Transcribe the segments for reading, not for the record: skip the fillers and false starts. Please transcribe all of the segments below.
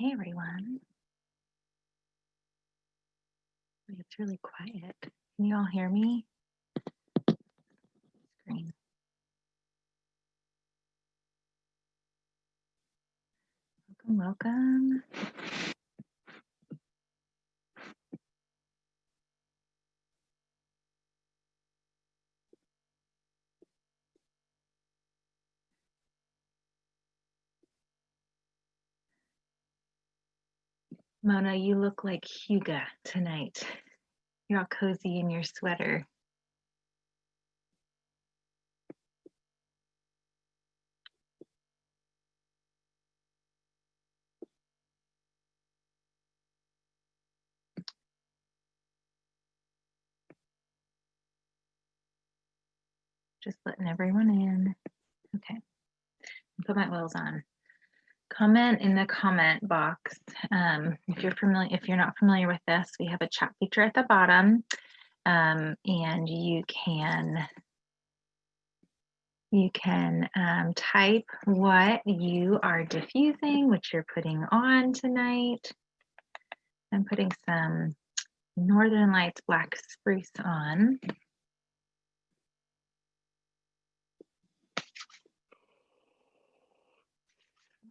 Hey everyone. It's really quiet. Can you all hear me? Screen. Welcome. Mona, you look like Hygge tonight. You're all cozy in your sweater. Just letting everyone in. Okay. Put my oils on. Comment in the comment box. If you're not familiar with this, we have a chat feature at the bottom. And you can type what you are diffusing, what you're putting on tonight. I'm putting some Northern Lights Black Spruce on.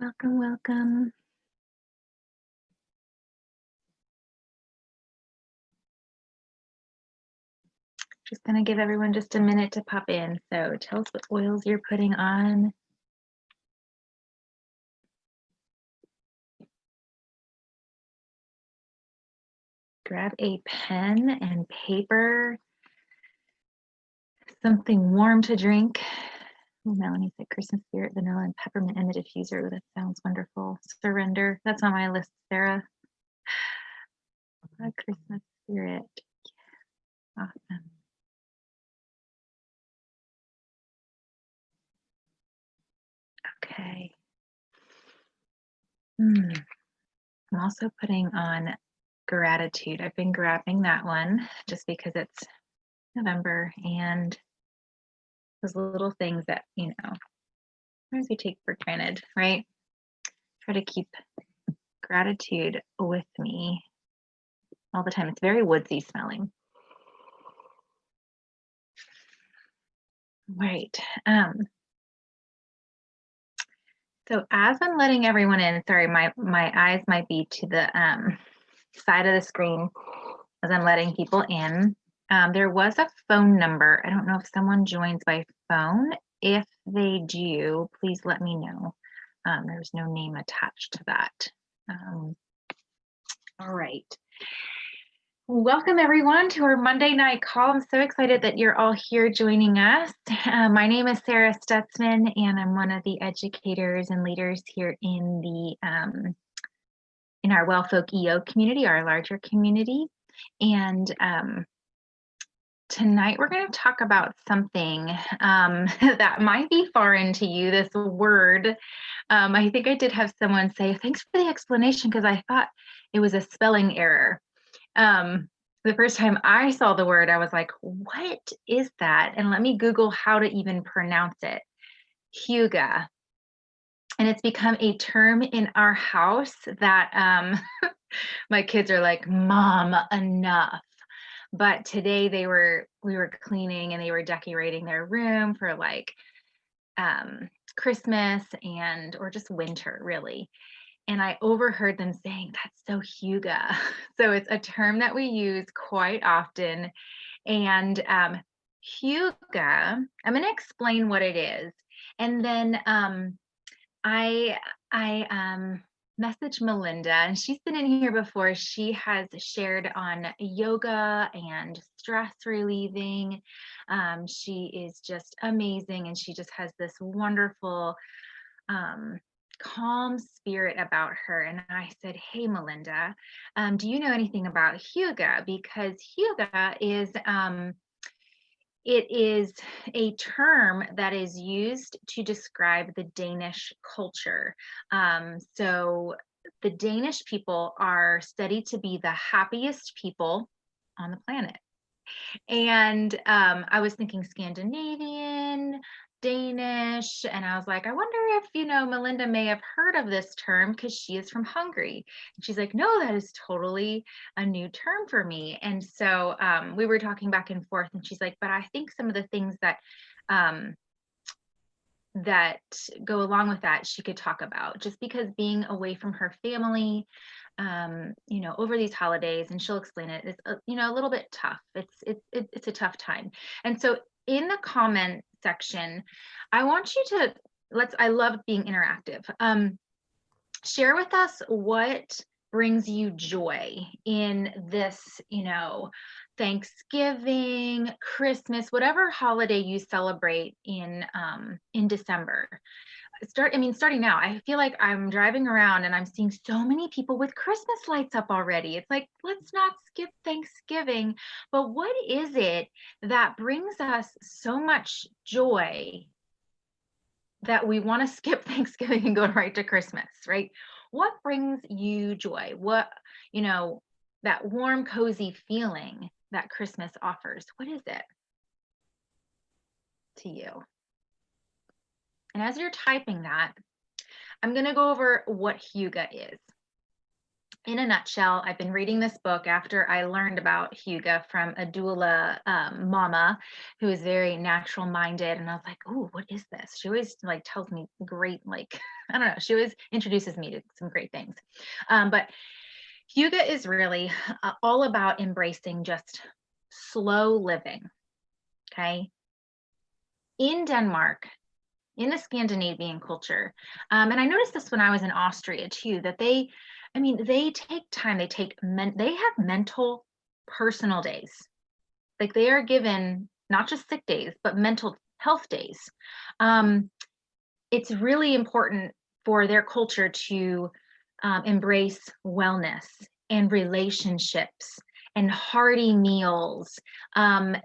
Welcome, welcome. Just gonna give everyone just a minute to pop in. So tell us what oils you're putting on. Grab a pen and paper, something warm to drink. Oh, Melanie said Christmas spirit, vanilla, and peppermint in the diffuser. That sounds wonderful. Surrender. That's on my list, Sarah. A Christmas spirit. Awesome. Okay. I'm also putting on gratitude. I've been grabbing that one just because it's November and those little things that, sometimes we take for granted, right? Try to keep gratitude with me all the time. It's very woodsy smelling. Right. So as I'm letting everyone in, sorry, my eyes might be to the side of the screen as I'm letting people in. There was a phone number. I don't know if someone joins by phone. If they do, please let me know. There's no name attached to that. All right. Welcome everyone to our Monday night call. I'm so excited that you're all here joining us. My name is Sarah Stutzman, and I'm one of the educators and leaders here in our Well Folk EO community, our larger community. And tonight we're going to talk about something that might be foreign to you, this word. I think I did have someone say, thanks for the explanation, because I thought it was a spelling error. The first time I saw the word, I was like, what is that? And let me Google how to even pronounce it. Hygge. And it's become a term in our house that my kids are like, Mom, enough. But today we were cleaning and they were decorating their room for like Christmas or just winter, really. And I overheard them saying, that's so Hygge. So it's a term that we use quite often. And Hygge, I'm going to explain what it is. And then I messaged Melinda, and she's been in here before. She has shared on yoga and stress relieving. She is just amazing, and she just has this wonderful calm spirit about her. And I said, hey, Melinda, do you know anything about Hygge? Because Hygge it is a term that is used to describe the Danish culture. So the Danish people are studied to be the happiest people on the planet. And I was thinking Scandinavian, Danish. And I was like, I wonder if, Melinda may have heard of this term because she is from Hungary. And she's like, no, that is totally a new term for me. And so we were talking back and forth, and she's like, but I think some of the things um, that go along with that she could talk about, just because being away from her family over these holidays, and she'll explain it, it's a little bit tough. It's a tough time. And so in the comment section, I want you to I love being interactive. Share with us what brings you joy in this, Thanksgiving, Christmas, whatever holiday you celebrate in December. Starting now, I feel like I'm driving around and I'm seeing so many people with Christmas lights up already. It's like, let's not skip Thanksgiving. But what is it that brings us so much joy that we want to skip Thanksgiving and go right to Christmas, right? What brings you joy? What, that warm, cozy feeling that Christmas offers? What is it to you? And as you're typing that, I'm going to go over what Hygge is. In a nutshell, I've been reading this book after I learned about Hygge from a doula mama who is very natural minded. And I was like, oh, what is this? She always tells me great, I don't know, she always introduces me to some great things. But Hygge is really all about embracing just slow living. Okay. In Denmark, in the Scandinavian culture, and I noticed this when I was in Austria too, that they take time, they have mental personal days. Like they are given not just sick days, but mental health days. It's really important for their culture to embrace wellness and relationships and hearty meals,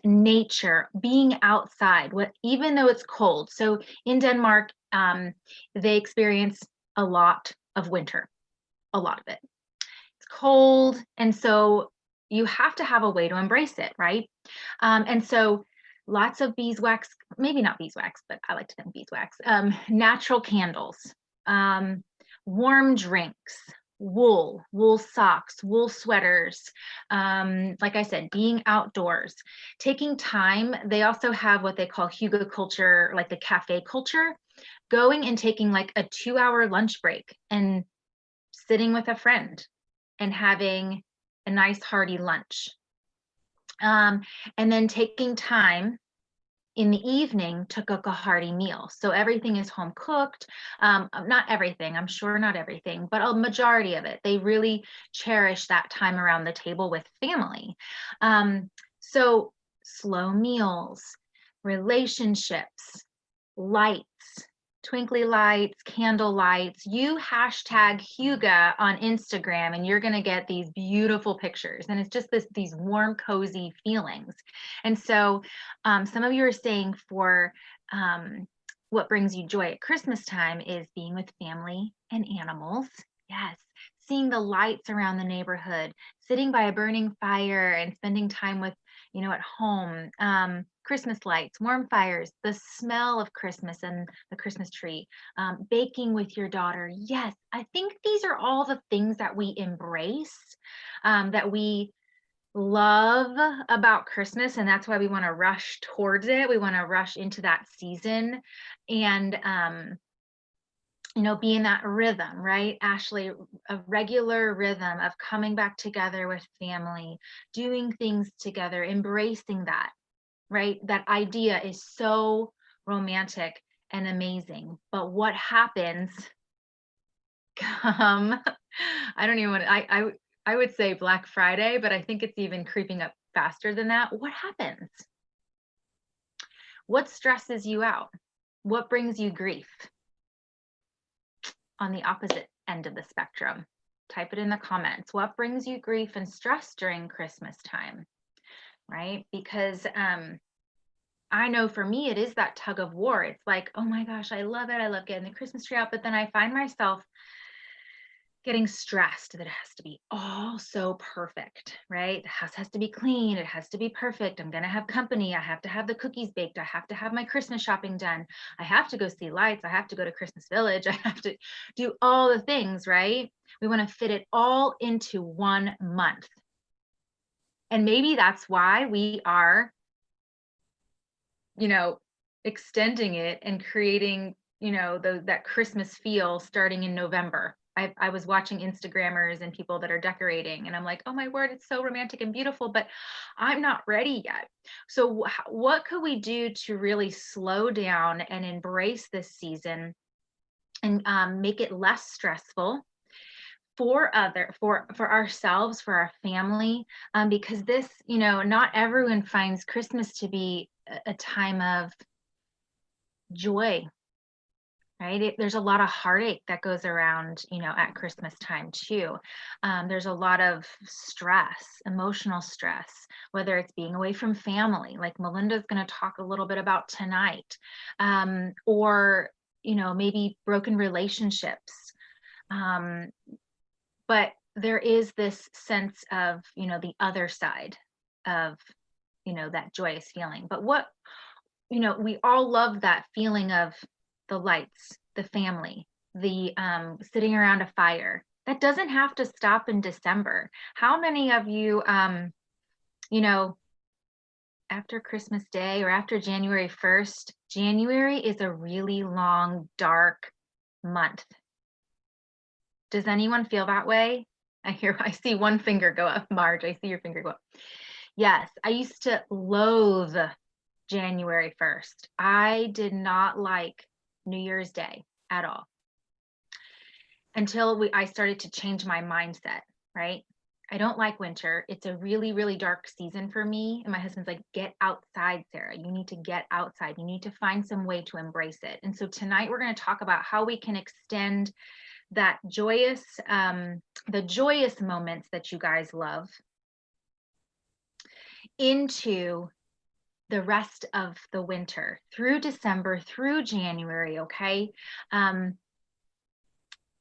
nature, being outside, even though it's cold. So in Denmark, they experience a lot of winter, a lot of it. It's cold, and so you have to have a way to embrace it, right? And so lots of beeswax, maybe not beeswax, but I like to think beeswax, natural candles, warm drinks, wool socks, wool sweaters, like I said, being outdoors, taking time. They also have what they call Hygge culture, like the cafe culture, going and taking like a 2-hour lunch break and sitting with a friend and having a nice hearty lunch. And then taking time in the evening to cook a hearty meal. So everything is home cooked. Not everything, I'm sure not everything, but a majority of it. They really cherish that time around the table with family. So slow meals, relationships, lights, twinkly lights, candle lights. You hashtag Hygge on Instagram and you're going to get these beautiful pictures. And it's just these warm, cozy feelings. And so some of you are saying for what brings you joy at Christmas time is being with family and animals. Yes. Seeing the lights around the neighborhood, sitting by a burning fire and spending time with, at home, Christmas lights, warm fires, the smell of Christmas and the Christmas tree, baking with your daughter. Yes, I think these are all the things that we embrace, that we love about Christmas. And that's why we want to rush towards it. We want to rush into that season and, be in that rhythm, right, Ashley? A regular rhythm of coming back together with family, doing things together, embracing that, right? That idea is so romantic and amazing. But what happens come, I don't even want to, I would say Black Friday, but I think it's even creeping up faster than that. What happens? What stresses you out? What brings you grief? On the opposite end of the spectrum, type it in the comments. What brings you grief and stress during Christmas time, right? Because I know for me, it is that tug of war. It's like, oh my gosh, I love it. I love getting the Christmas tree out. But then I find myself getting stressed that it has to be all so perfect, right? The house has to be clean. It has to be perfect. I'm going to have company. I have to have the cookies baked. I have to have my Christmas shopping done. I have to go see lights. I have to go to Christmas Village. I have to do all the things, right? We want to fit it all into 1 month. And maybe that's why we are, extending it and creating, that Christmas feel starting in November. I was watching Instagrammers and people that are decorating, and I'm like, oh my word, it's so romantic and beautiful, but I'm not ready yet. So what could we do to really slow down and embrace this season and make it less stressful for ourselves, for our family, because this, not everyone finds Christmas to be a time of joy, right? There's a lot of heartache that goes around, at Christmas time too. There's a lot of stress, emotional stress, whether it's being away from family, like Melinda's going to talk a little bit about tonight, or, maybe broken relationships. But there is this sense of, the other side of, that joyous feeling. But we all love that feeling of the lights, the family, the sitting around a fire. That doesn't have to stop in December. How many of you, after Christmas Day or after January 1st, January is a really long, dark month. Does anyone feel that way? I see one finger go up. Marge, I see your finger go up. Yes, I used to loathe January 1st. I did not like New Year's Day at all until I started to change my mindset, right? I don't like winter. It's a really, really dark season for me. And my husband's like, get outside, Sarah. You need to get outside. You need to find some way to embrace it. And so tonight we're going to talk about how we can extend that the joyous moments that you guys love into the rest of the winter, through December, through January, okay? And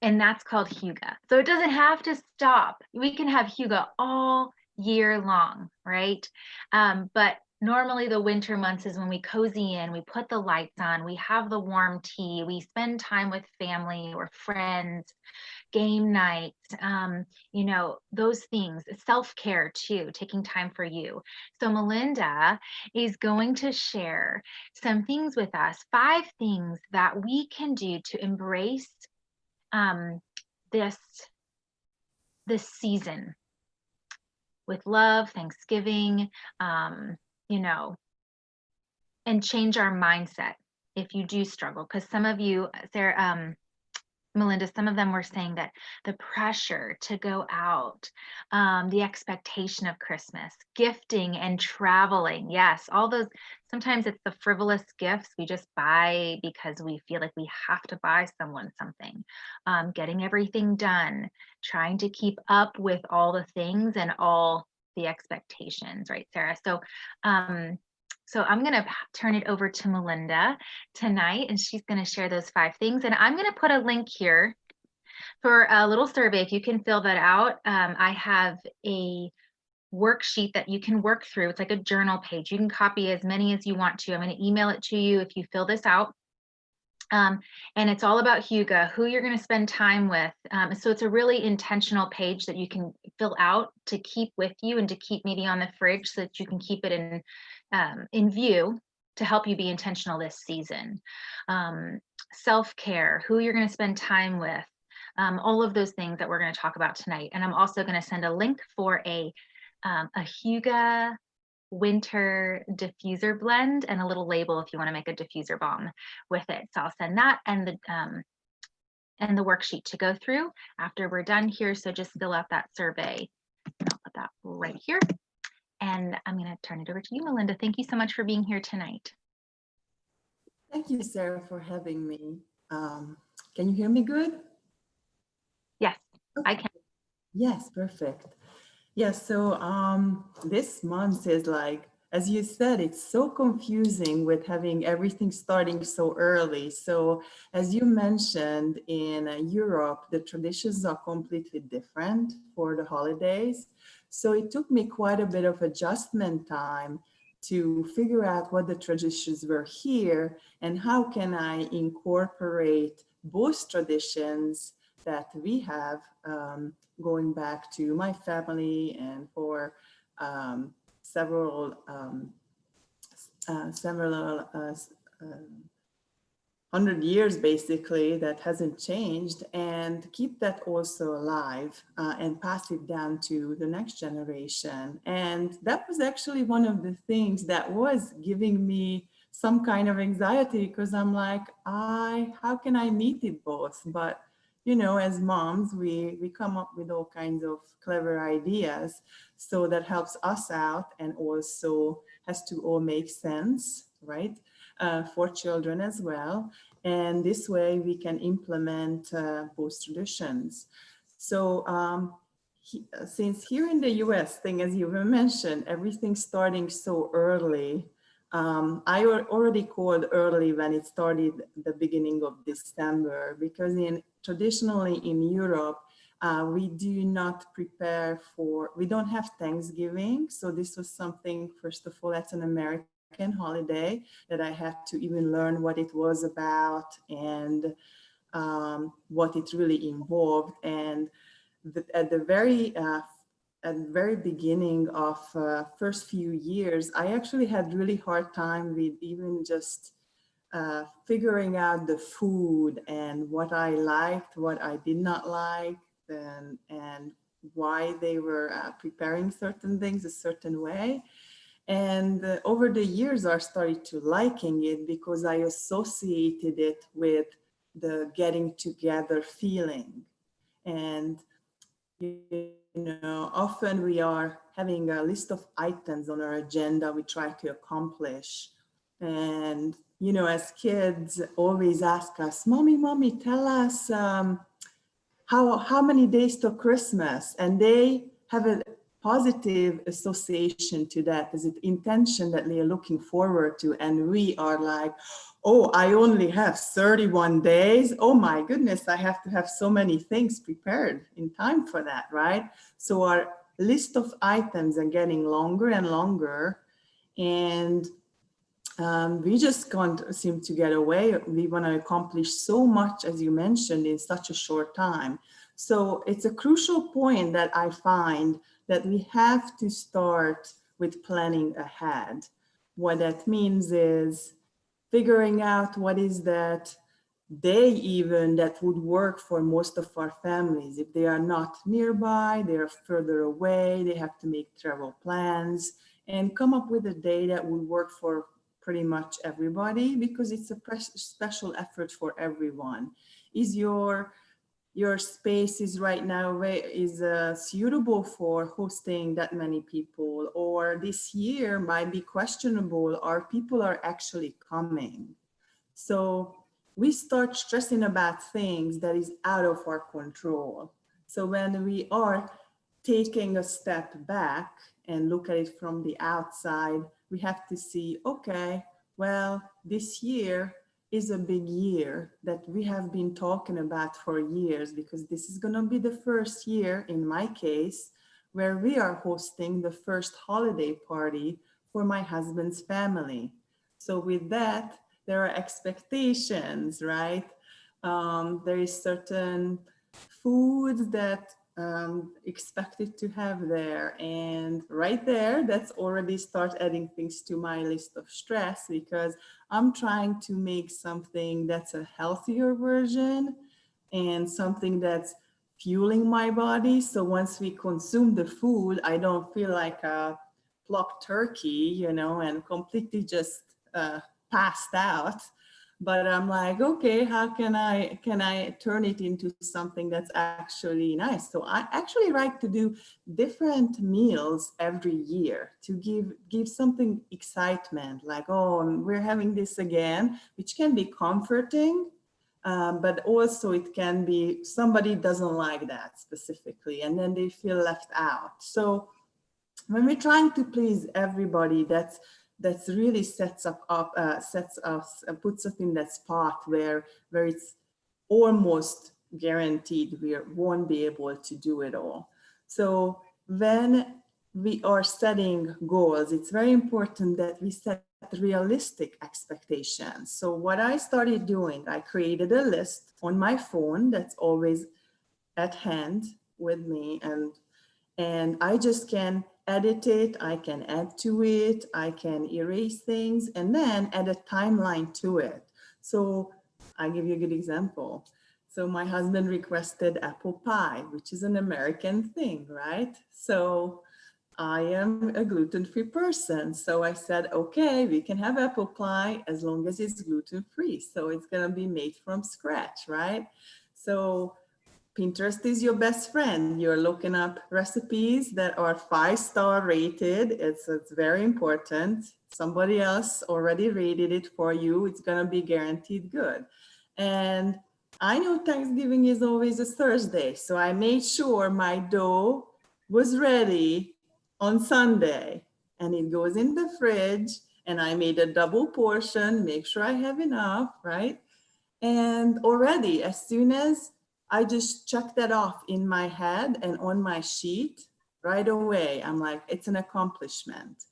that's called Hygge. So it doesn't have to stop. We can have Hygge all year long, right? But normally the winter months is when we cozy in, we put the lights on, we have the warm tea, we spend time with family or friends, game nights, those things, self-care too, taking time for you. So Melinda is going to share some things with us, 5 things that we can do to embrace this season with love, Thanksgiving, and change our mindset if you do struggle. Because some of you, Sarah, Melinda, some of them were saying that the pressure to go out, the expectation of Christmas, gifting and traveling. Yes, all those, sometimes it's the frivolous gifts we just buy because we feel like we have to buy someone something, getting everything done, trying to keep up with all the things and all the expectations, right, Sarah? So I'm going to turn it over to Melinda tonight, and she's going to share those 5 things. And I'm going to put a link here for a little survey. If you can fill that out, I have a worksheet that you can work through. It's like a journal page. You can copy as many as you want to. I'm going to email it to you if you fill this out. And it's all about Hygge, who you're going to spend time with. So it's a really intentional page that you can fill out to keep with you and to keep maybe on the fridge so that you can keep it in view to help you be intentional this season. Self-care, who you're going to spend time with, all of those things that we're going to talk about tonight. And I'm also going to send a link for a Hygge winter diffuser blend and a little label if you want to make a diffuser balm with it. So I'll send that and the worksheet to go through after we're done here. So just fill out that survey. And I'll put that right here. And I'm going to turn it over to you, Melinda. Thank you so much for being here tonight. Thank you, Sarah, for having me. Can you hear me good? Yes, okay. I can. Yes, perfect. Yes, so this month is like as you said, it's so confusing with having everything starting so early. So as you mentioned, in Europe, the traditions are completely different for the holidays. So it took me quite a bit of adjustment time to figure out what the traditions were here and how can I incorporate both traditions that we have, going back to my family and for um, several several 100 years basically, that hasn't changed, and keep that also alive, and pass it down to the next generation. And that was actually one of the things that was giving me some kind of anxiety, because I'm like, how can I meet it both? But as moms, we come up with all kinds of clever ideas, so that helps us out and also has to all make sense, right? For children as well. And this way we can implement both traditions. So since here in the US thing, as you mentioned, everything's starting so early. I already called early when it started the beginning of December, because traditionally in Europe, we do not prepare for, we don't have Thanksgiving. So this was something, first of all, that's an American holiday that I had to even learn what it was about, and what it really involved. And at the very beginning of first few years, I actually had really hard time with even just figuring out the food and what I liked, what I did not like, and why they were preparing certain things a certain way. And over the years, I started to liking it because I associated it with the getting together feeling. And, often we are having a list of items on our agenda we try to accomplish. And, as kids always ask us, Mommy, tell us how many days to Christmas? And they have a positive association to that, as an intention that they are looking forward to. And we are like, oh, I only have 31 days. Oh my goodness, I have to have so many things prepared in time for that, right? So our list of items are getting longer and longer. And we just can't seem to get away. We want to accomplish so much, as you mentioned, in such a short time. So it's a crucial point that I find, that we have to start with planning ahead. What that means is figuring out what is that day even that would work for most of our families. If they are not nearby, they are further away, they have to make travel plans and come up with a day that would work for pretty much everybody, because it's a special effort for everyone. Is your space is right now is suitable for hosting that many people, or this year might be questionable, or people are actually coming? So we start stressing about things that is out of our control. So when we are taking a step back and look at it from the outside, we have to see, okay, well, this year is a big year that we have been talking about for years, because this is going to be the first year, in my case, where we are hosting the first holiday party for my husband's family. So with that, there are expectations, right? There is certain foods that expected to have there, and right there, that's already start adding things to my list of stress, because I'm trying to make something that's a healthier version and something that's fueling my body. So once we consume the food, I don't feel like a plump turkey, and completely just passed out. But I'm like, okay, how can I turn it into something that's actually nice? So I actually like to do different meals every year to give something excitement, like, oh, we're having this again, which can be comforting. But also it can be somebody doesn't like that specifically, and then they feel left out. So when we're trying to please everybody, that's really sets us puts us in that spot where it's almost guaranteed we won't be able to do it all. So when we are setting goals, it's very important that we set realistic expectations. So what I started doing, I created a list on my phone that's always at hand with me, and I just can edit it, I can add to it, I can erase things, and then add a timeline to it. So I give you a good example. So my husband requested apple pie, which is an American thing, right? So I am a gluten-free person. So I said, okay, we can have apple pie as long as it's gluten-free. So it's gonna be made from scratch, right? So Pinterest is your best friend. You're looking up recipes that are 5-star rated. It's very important. Somebody else already rated it for you. It's gonna be guaranteed good. And I know Thanksgiving is always a Thursday, so I made sure my dough was ready on Sunday, and it goes in the fridge. And I made a double portion, make sure I have enough, right? And already, as soon as I just check that off in my head and on my sheet, right away, I'm like, it's an accomplishment.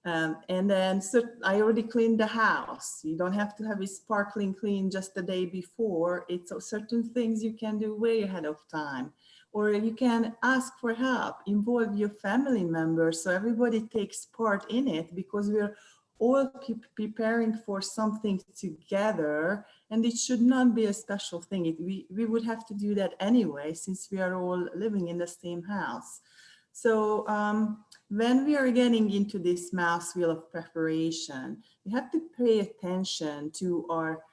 And then so I already cleaned the house. You don't have to have it sparkling clean just the day before. It's certain things you can do way ahead of time. Or you can ask for help, involve your family members so everybody takes part in it, because we're all preparing for something together, and it should not be a special thing. We would have to do that anyway, since we are all living in the same house. So when we are getting into this mouse wheel of preparation, we have to pay attention to our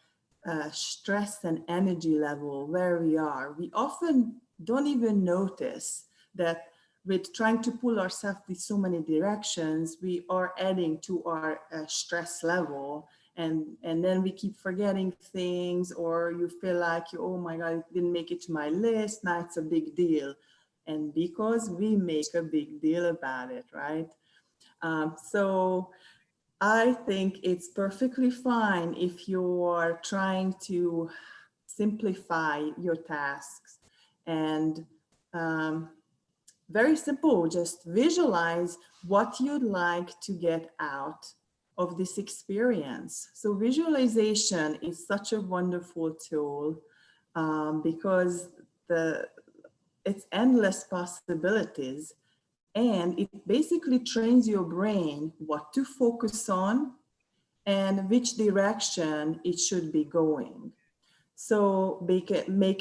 stress and energy level, where we are. We often don't even notice that with trying to pull ourselves in so many directions, we are adding to our stress level. And then we keep forgetting things, or you feel like, oh my God, it didn't make it to my list. Now it's a big deal. And because we make a big deal about it, right? So I think it's perfectly fine if you are trying to simplify your tasks, and um, very simple, just visualize what you'd like to get out of this experience. So visualization is such a wonderful tool, because the it's endless possibilities, and it basically trains your brain what to focus on and which direction it should be going. So make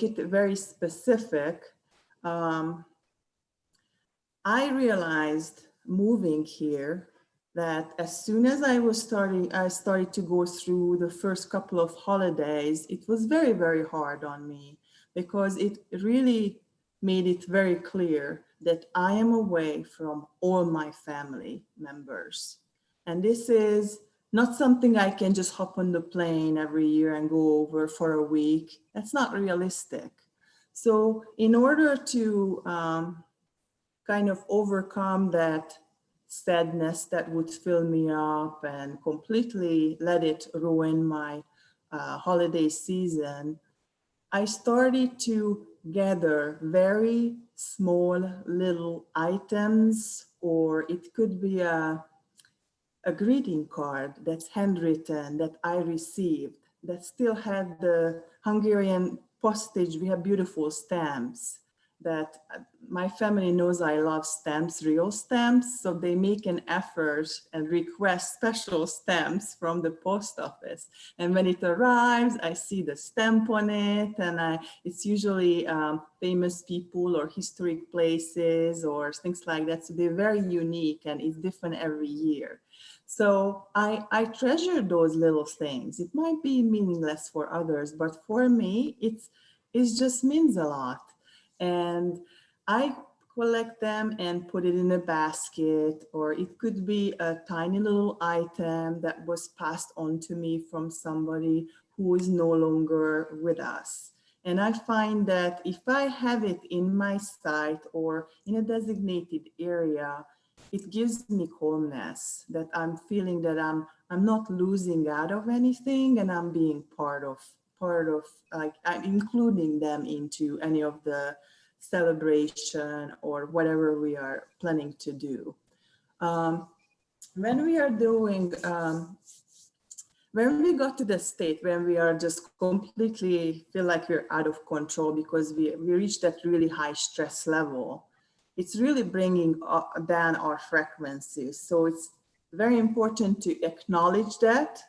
it very specific. Um, I realized moving here that as soon as I started to go through the first couple of holidays, it was very, very hard on me, because it really made it very clear that I am away from all my family members. And this is not something I can just hop on the plane every year and go over for a week. That's not realistic. So in order to kind of overcome that sadness that would fill me up and completely let it ruin my holiday season, I started to gather very small little items, or it could be a greeting card that's handwritten that I received that still had the Hungarian postage. We have beautiful stamps that my family knows I love stamps, real stamps. So they make an effort and request special stamps from the post office. And when it arrives, I see the stamp on it, and it's usually famous people or historic places or things like that. So they're very unique, and it's different every year. So I treasure those little things. It might be meaningless for others, but for me, it just means a lot. And I collect them and put it in a basket, or it could be a tiny little item that was passed on to me from somebody who is no longer with us. And I find that if I have it in my site or in a designated area, it gives me calmness, that I'm feeling that I'm not losing out of anything, and I'm being part of, like, I'm including them into any of the celebration or whatever we are planning to do. Um, when we are doing when we got to the state when we are just completely feel like we're out of control because we reach that really high stress level, it's really bringing down our frequencies. So it's very important to acknowledge that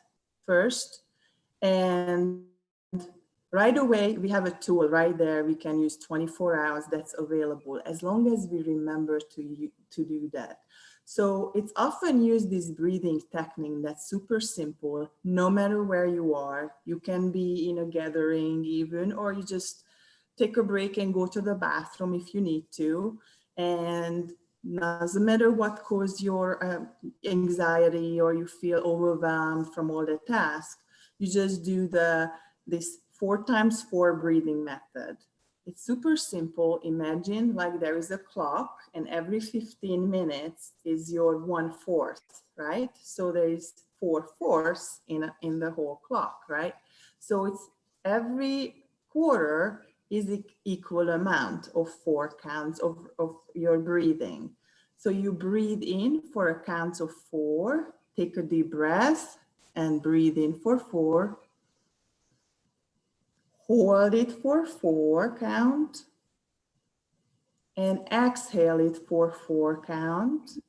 first. And right away, we have a tool right there. We can use 24 hours that's available as long as we remember to do that. So it's often used this breathing technique that's super simple, no matter where you are. You can be in a gathering even, or you just take a break and go to the bathroom if you need to. And doesn't matter what caused your anxiety or you feel overwhelmed from all the tasks, you just do this 4x4 breathing method. It's super simple. Imagine like there is a clock and every 15 minutes is your 1/4, right? So there is 4/4 in the whole clock, right? So it's every quarter is equal amount of 4 counts of your breathing. So you breathe in for a count of 4, take a deep breath and breathe in for 4. Hold it for 4 count and exhale it for 4 count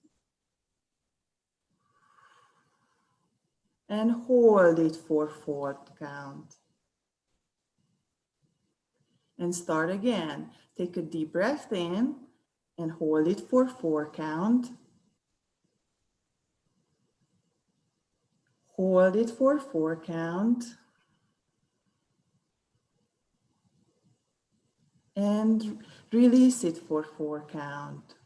and hold it for 4 count. And start again. Take a deep breath in and hold it for 4 count. Hold it for 4 count. And release it for 4 count.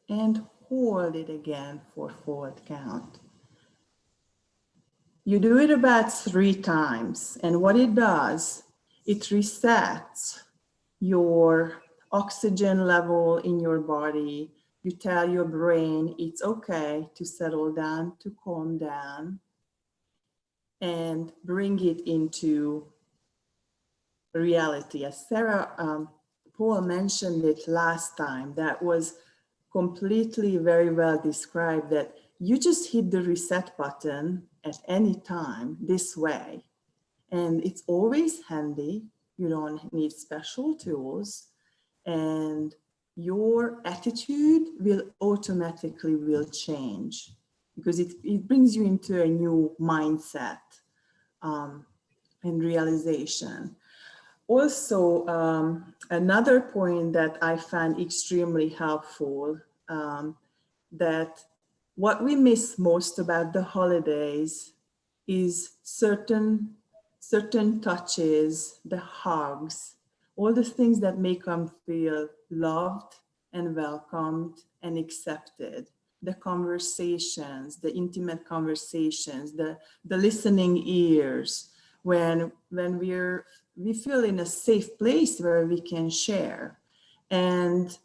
And hold it again for 4 count. You do it about 3 times, and what it does, it resets your oxygen level in your body. You tell your brain it's okay to settle down, to calm down, and bring it into reality. As Sarah Paul mentioned it last time, that was completely very well described, that you just hit the reset button at any time this way. And it's always handy. You don't need special tools. And your attitude will automatically will change because it brings you into a new mindset and realization. Also, another point that I find extremely helpful, that what we miss most about the holidays is certain touches, the hugs, all the things that make them feel loved and welcomed and accepted. The conversations, the intimate conversations, the listening ears, when we feel in a safe place where we can share. And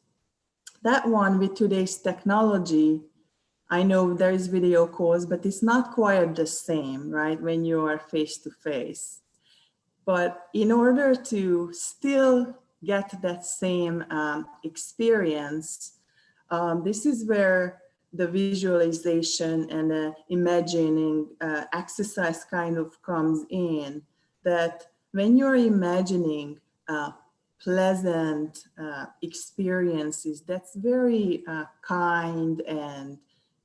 that one, with today's technology, I know there is video calls, but it's not quite the same, right? When you are face to face. But in order to still get that same experience, this is where the visualization and the imagining exercise kind of comes in, that when you're imagining pleasant experiences, that's very kind and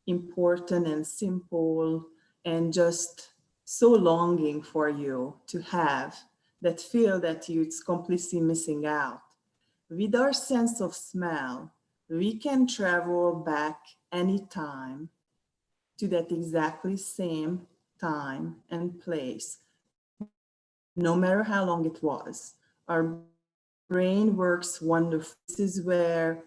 important and simple and just so longing for you to have, that feel that it's completely missing out. With our sense of smell, we can travel back anytime to that exactly same time and place, no matter how long it was. Our brain works wonderfully. This is where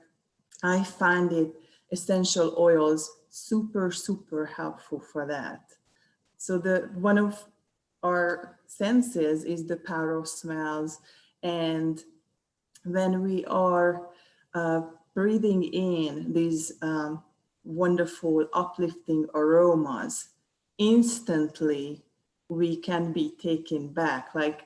I find it essential oils super helpful for that. So one of our senses is the power of smells. And when we are uh, breathing in these wonderful, uplifting aromas, instantly we can be taken back. Like,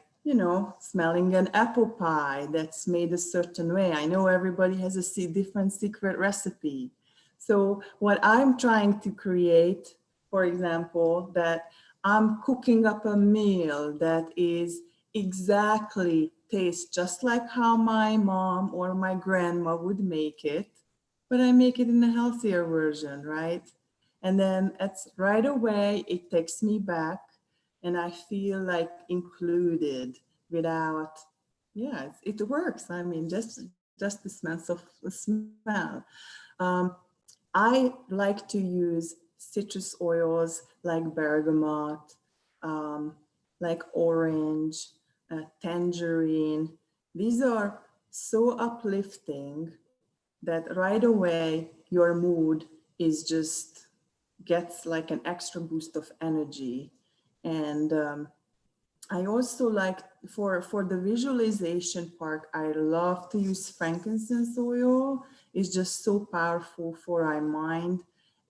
smelling an apple pie that's made a certain way. I know everybody has a different secret recipe. So, what I'm trying to create, for example, that I'm cooking up a meal that is exactly tastes just like how my mom or my grandma would make it, but I make it in a healthier version, right? And then it's right away, it takes me back and I feel like included without, yeah, it works. I mean, just the smell. Um, I like to use citrus oils like bergamot, um, like orange, tangerine. These are so uplifting that right away your mood is just gets like an extra boost of energy. And I also like for the visualization part, I love to use frankincense oil. It's just so powerful for our mind.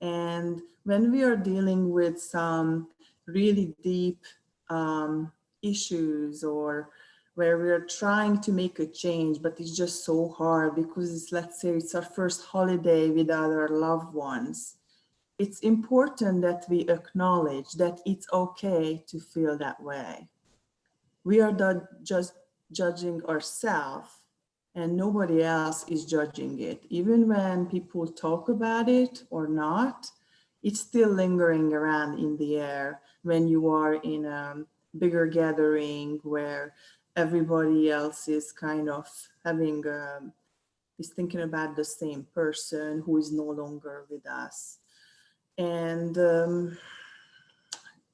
And when we are dealing with some really deep um, issues, or where we are trying to make a change, but it's just so hard because it's, let's say it's our first holiday with our loved ones, it's important that we acknowledge that it's okay to feel that way. We are not just judging ourselves, and nobody else is judging it. Even when people talk about it or not, it's still lingering around in the air when you are in a bigger gathering where everybody else is kind of having is thinking about the same person who is no longer with us. And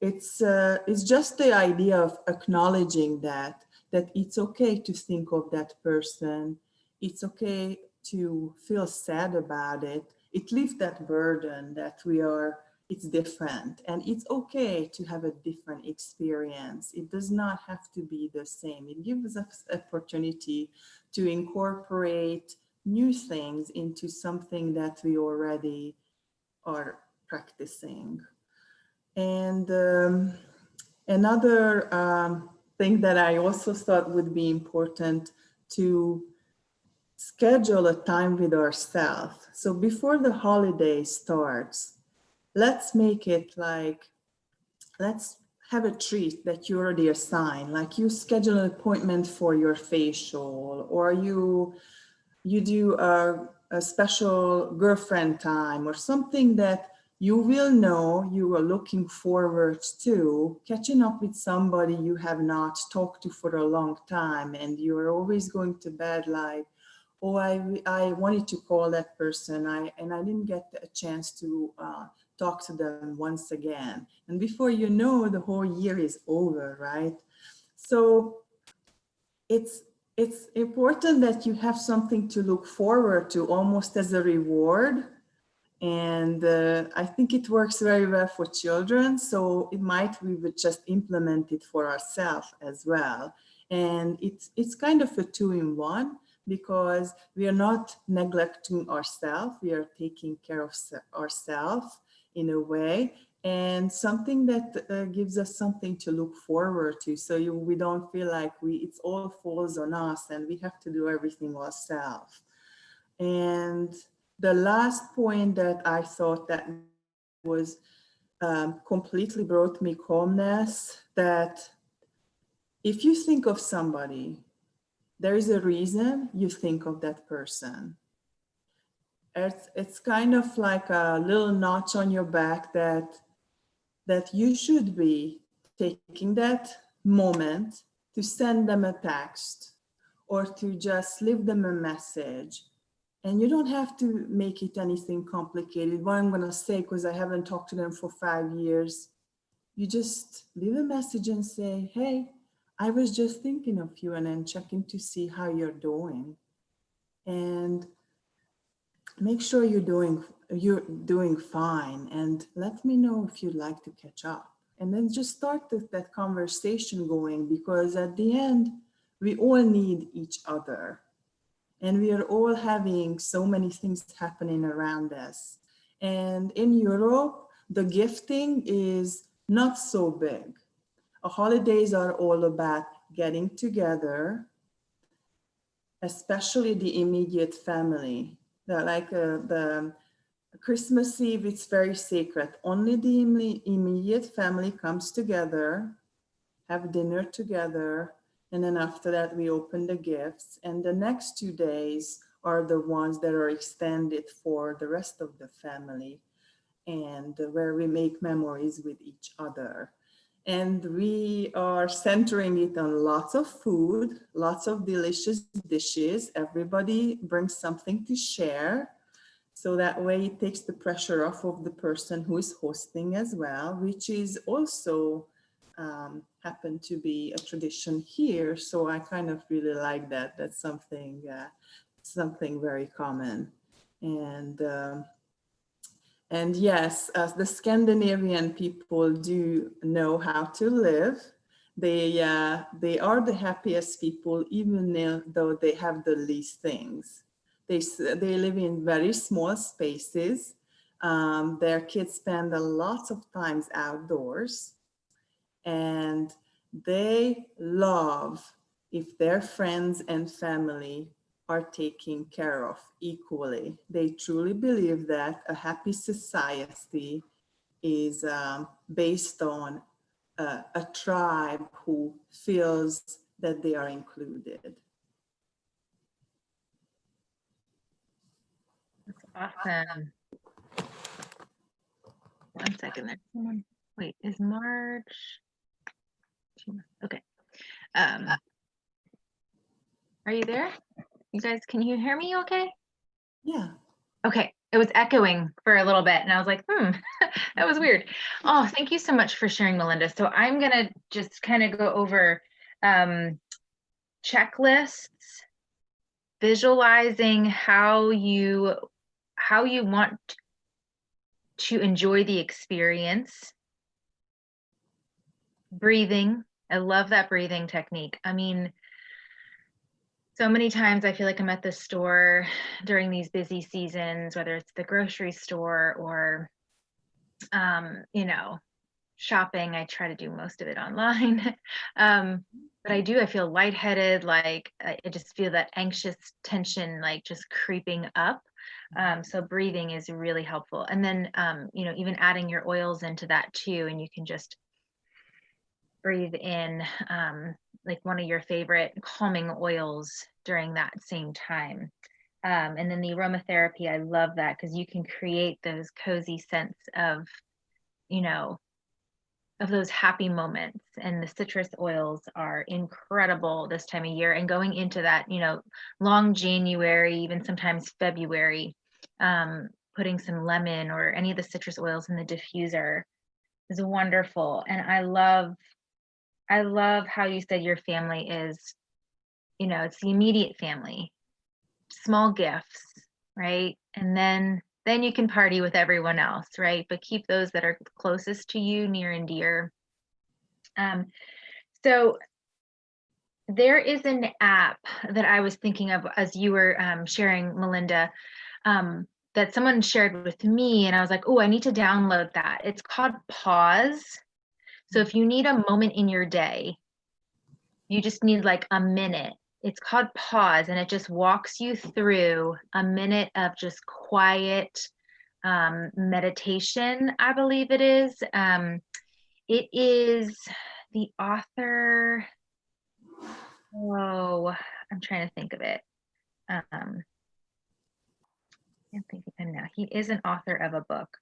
it's just the idea of acknowledging that it's okay to think of that person. It's okay to feel sad about it. It lifts that burden that it's different, and it's okay to have a different experience. It does not have to be the same. It gives us opportunity to incorporate new things into something that we already are practicing. And another thing that I also thought would be important to schedule a time with ourselves. So before the holiday starts, let's make it like, let's have a treat that you already assigned. Like you schedule an appointment for your facial, or you do a special girlfriend time or something that you will know you are looking forward to catching up with somebody you have not talked to for a long time, and you're always going to bed like, oh, I wanted to call that person, and I didn't get a chance to talk to them once again, and before you know, the whole year is over, right? So it's it's important that you have something to look forward to, almost as a reward. And I think it works very well for children, so it might we would just implement it for ourselves as well. And it's kind of a two-in-one, because we are not neglecting ourselves, we are taking care of ourselves in a way, and something that gives us something to look forward to, so we don't feel like it's all falls on us and we have to do everything ourselves. And the last point that I thought that was completely brought me calmness, that if you think of somebody, there is a reason you think of that person. It's kind of like a little notch on your back that you should be taking that moment to send them a text, or to just leave them a message. And you don't have to make it anything complicated. What I'm going to say, because I haven't talked to them for 5 years, you just leave a message and say, hey, I was just thinking of you, and then checking to see how you're doing. And make sure you're doing fine, and let me know if you'd like to catch up. And then just start that conversation going, because at the end, we all need each other. And we are all having so many things happening around us. And in Europe, the gifting is not so big. Holidays are all about getting together, especially the immediate family. The Christmas Eve, it's very sacred. Only the immediate family comes together, have dinner together, and then after that we open the gifts. And the next 2 days are the ones that are extended for the rest of the family, and where we make memories with each other. And we are centering it on lots of food, lots of delicious dishes. Everybody brings something to share. So that way it takes the pressure off of the person who is hosting as well, which is also happened to be a tradition here. So I kind of really like that. That's something very common. And and yes, the Scandinavian people do know how to live. They are the happiest people, even though they have the least things. They live in very small spaces. Their kids spend a lot of times outdoors, and they love if their friends and family are taken care of equally. They truly believe that a happy society is based on a tribe who feels that they are included. Awesome. One second there. Wait, is March? Okay. Are you there? You guys, can you hear me okay? Yeah. Okay. It was echoing for a little bit and I was like, that was weird. Oh, thank you so much for sharing, Melinda. So I'm gonna just kind of go over checklists, visualizing how you want to enjoy the experience, breathing. I love that breathing technique. I mean, so many times I feel like I'm at the store during these busy seasons, whether it's the grocery store or, shopping. I try to do most of it online. But I feel lightheaded, like I just feel that anxious tension, like just creeping up. So breathing is really helpful. And then, even adding your oils into that too, and you can just breathe in like one of your favorite calming oils during that same time. And then the aromatherapy, I love that because you can create those cozy scents you know, of those happy moments. And the citrus oils are incredible this time of year. And going into that, long January, even sometimes February, putting some lemon or any of the citrus oils in the diffuser is wonderful. And I love how you said your family is, it's the immediate family, small gifts, right? And then you can party with everyone else, right? But keep those that are closest to you near and dear. So there is an app that I was thinking of as you were sharing, Melinda, that someone shared with me, and I was like, oh, I need to download that. It's called Pause. So if you need a moment in your day, you just need like a minute. It's called Pause, and it just walks you through a minute of just quiet meditation, I believe it is. It is the author. Oh, I'm trying to think of it. I can't think of him now. He is an author of a book.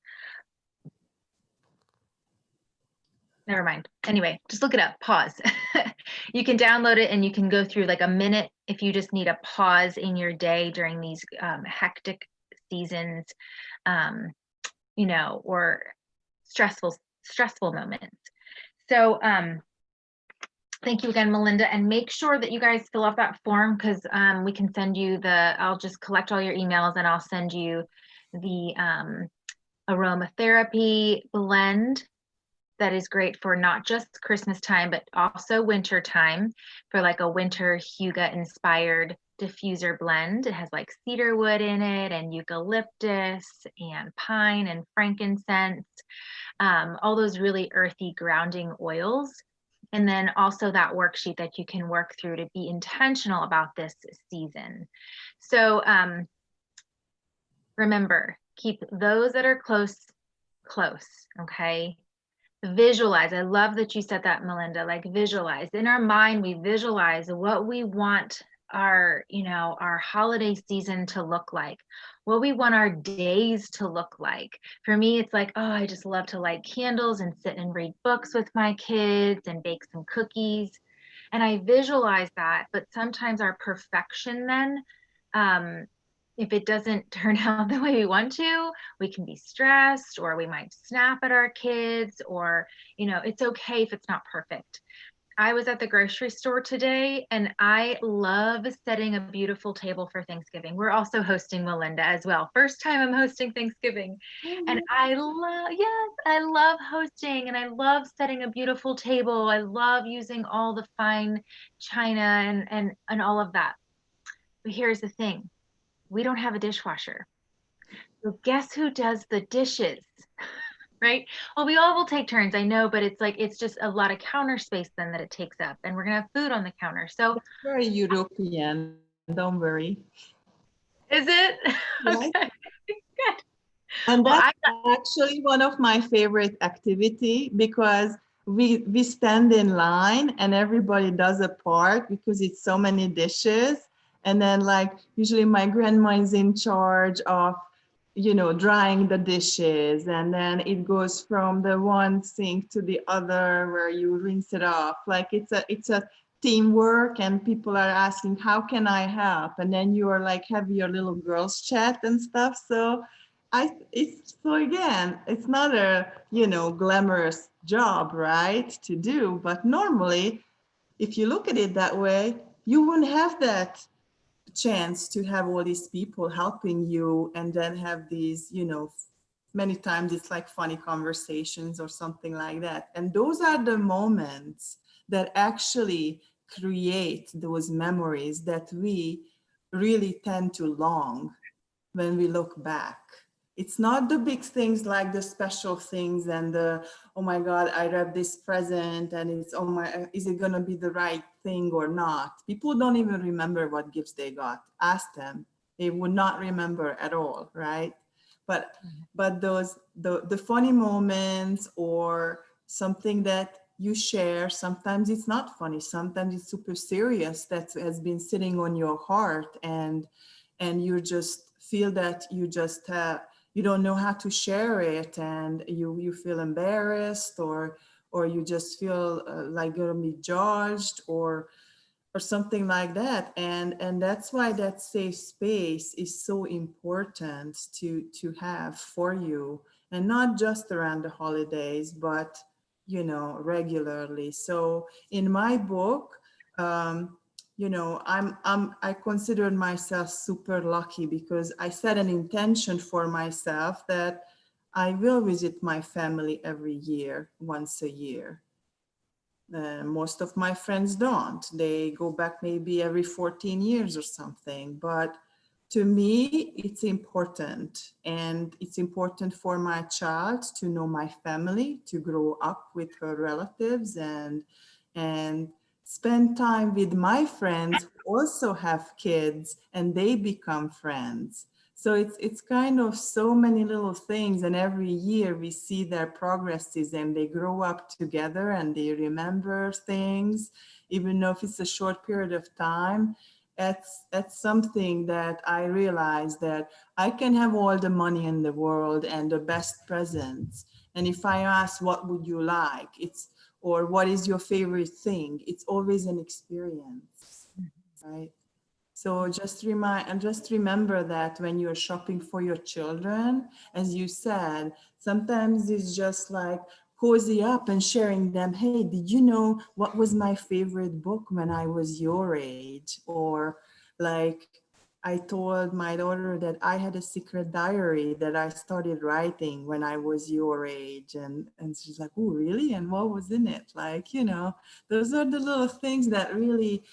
Never mind. Anyway, just look it up. Pause. You can download it and you can go through like a minute if you just need a pause in your day during these hectic seasons, or stressful moments. So thank you again, Melinda, and make sure that you guys fill out that form because we can send you I'll just collect all your emails and I'll send you the aromatherapy blend that is great for not just Christmas time, but also winter time for like a winter Hygge inspired diffuser blend. It has like cedar wood in it and eucalyptus and pine and frankincense, all those really earthy grounding oils. And then also that worksheet that you can work through to be intentional about this season. So remember, keep those that are close, close, okay? Visualize. I love that you said that, Melinda, like visualize. In our mind, we visualize what we want our, our holiday season to look like, what we want our days to look like. For me, it's like, oh, I just love to light candles and sit and read books with my kids and bake some cookies. And I visualize that, but sometimes our perfection then, if it doesn't turn out the way we want to, we can be stressed, or we might snap at our kids, or, it's okay if it's not perfect. I was at the grocery store today and I love setting a beautiful table for Thanksgiving. We're also hosting, Melinda, as well. First time I'm hosting Thanksgiving. And yes, I love hosting and I love setting a beautiful table. I love using all the fine china and all of that. But here's the thing. We don't have a dishwasher. So guess who does the dishes? Right? Well, we all will take turns, I know, but it's just a lot of counter space then that it takes up, and we're gonna have food on the counter. So Very European, don't worry. is it? Right? Okay, good. And Well, that's actually one of my favorite activity because we stand in line and everybody does a part because it's so many dishes. And then like usually my grandma is in charge of, drying the dishes. And then it goes from the one sink to the other where you rinse it off. Like it's a teamwork and people are asking, how can I help? And then you are like have your little girls chat and stuff. So it's so again, it's not a, glamorous job, right, to do, but normally, if you look at it that way, you wouldn't have that chance to have all these people helping you and then have these, many times it's like funny conversations or something like that. And those are the moments that actually create those memories that we really tend to long when we look back. It's not the big things like the special things and the, oh my God, I read this present and it's, oh my, is it going to be the right thing or not? People don't even remember what gifts they got. Ask them. They would not remember at all, right? But the funny moments or something that you share, sometimes it's not funny, sometimes it's super serious that has been sitting on your heart and you just feel that you don't know how to share it and you feel embarrassed or you just feel like you're gonna be judged or something like that, and that's why that safe space is so important to have for you, and not just around the holidays but regularly. So in my book, I considered myself super lucky because I set an intention for myself that I will visit my family every year, once a year. Most of my friends don't. They go back maybe every 14 years or something. But to me, it's important. And it's important for my child to know my family, to grow up with her relatives and spend time with my friends who also have kids and they become friends. So it's kind of so many little things, and every year we see their progresses and they grow up together and they remember things, even though if it's a short period of time. That's something that I realize that I can have all the money in the world and the best presents. And if I ask what would you like, it's or what is your favorite thing, it's always an experience, right? So just remember that when you're shopping for your children, as you said, sometimes it's just like cozy up and sharing them. Hey, did you know what was my favorite book when I was your age? Or like, I told my daughter that I had a secret diary that I started writing when I was your age. And she's like, oh, really? And what was in it? Like, those are the little things that really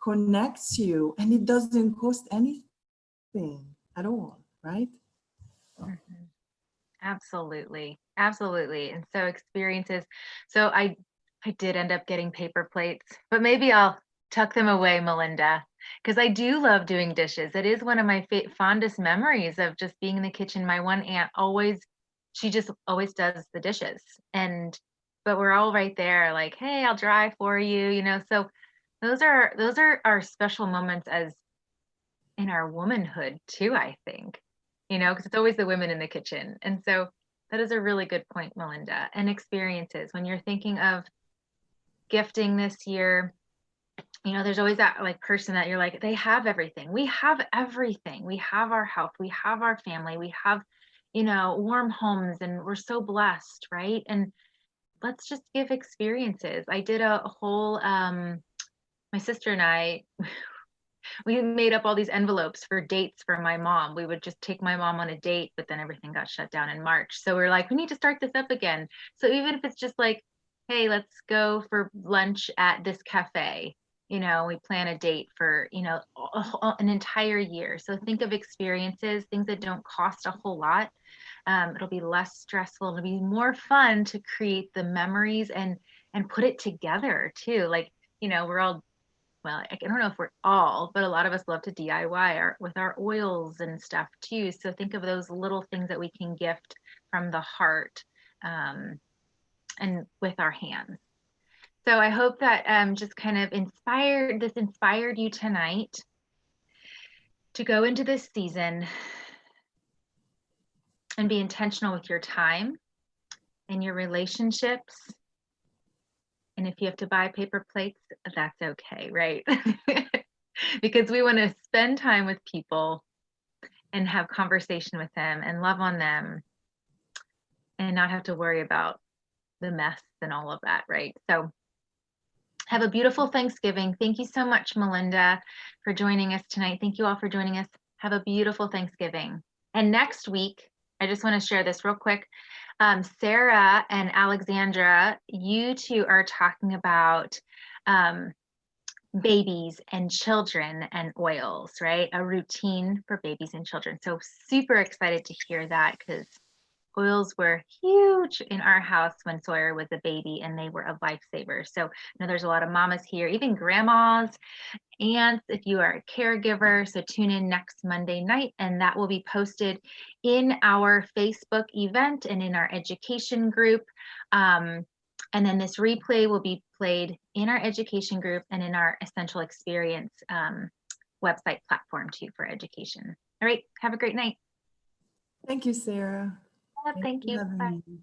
connects you, and it doesn't cost anything at all, right? Mhm. Absolutely. Absolutely. And so experiences. So I did end up getting paper plates, but maybe I'll tuck them away, Melinda, because I do love doing dishes. It is one of my fondest memories of just being in the kitchen. My one aunt she just always does the dishes. And but we're all right there like, "Hey, I'll dry for you," So those are our special moments as in our womanhood too, I think, because it's always the women in the kitchen. And so that is a really good point, Melinda. And experiences, when you're thinking of gifting this year, there's always that like person that you're like, they have everything. We have everything. We have our health, we have our family, we have, warm homes, and we're so blessed, right? And let's just give experiences. I did a whole my sister and I, we made up all these envelopes for dates for my mom. We would just take my mom on a date, but then everything got shut down in March. So we're like, we need to start this up again. So even if it's just like, hey, let's go for lunch at this cafe, we plan a date for, an entire year. So think of experiences, things that don't cost a whole lot. It'll be less stressful. It'll be more fun to create the memories and put it together too. Like, we're all, well, I don't know if we're all, but a lot of us love to DIY with our oils and stuff too. So think of those little things that we can gift from the heart, and with our hands. So I hope that just kind of inspired you tonight to go into this season and be intentional with your time and your relationships. And if you have to buy paper plates, that's okay, right? Because we want to spend time with people and have conversation with them and love on them and not have to worry about the mess and all of that, right? So have a beautiful Thanksgiving. Thank you so much, Melinda, for joining us tonight. Thank you all for joining us. Have a beautiful Thanksgiving. And next week, I just want to share this real quick. Sarah and Alexandra, you two are talking about babies and children and oils, right? A routine for babies and children. So super excited to hear that, because oils were huge in our house when Sawyer was a baby, and they were a lifesaver. So I know there's a lot of mamas here, even grandmas, aunts, if you are a caregiver. So tune in next Monday night, and that will be posted in our Facebook event and in our education group. And then this replay will be played in our education group and in our Essential Experience website platform too for education. All right, have a great night. Thank you, Sarah. Thanks Thank for you. having Bye. me.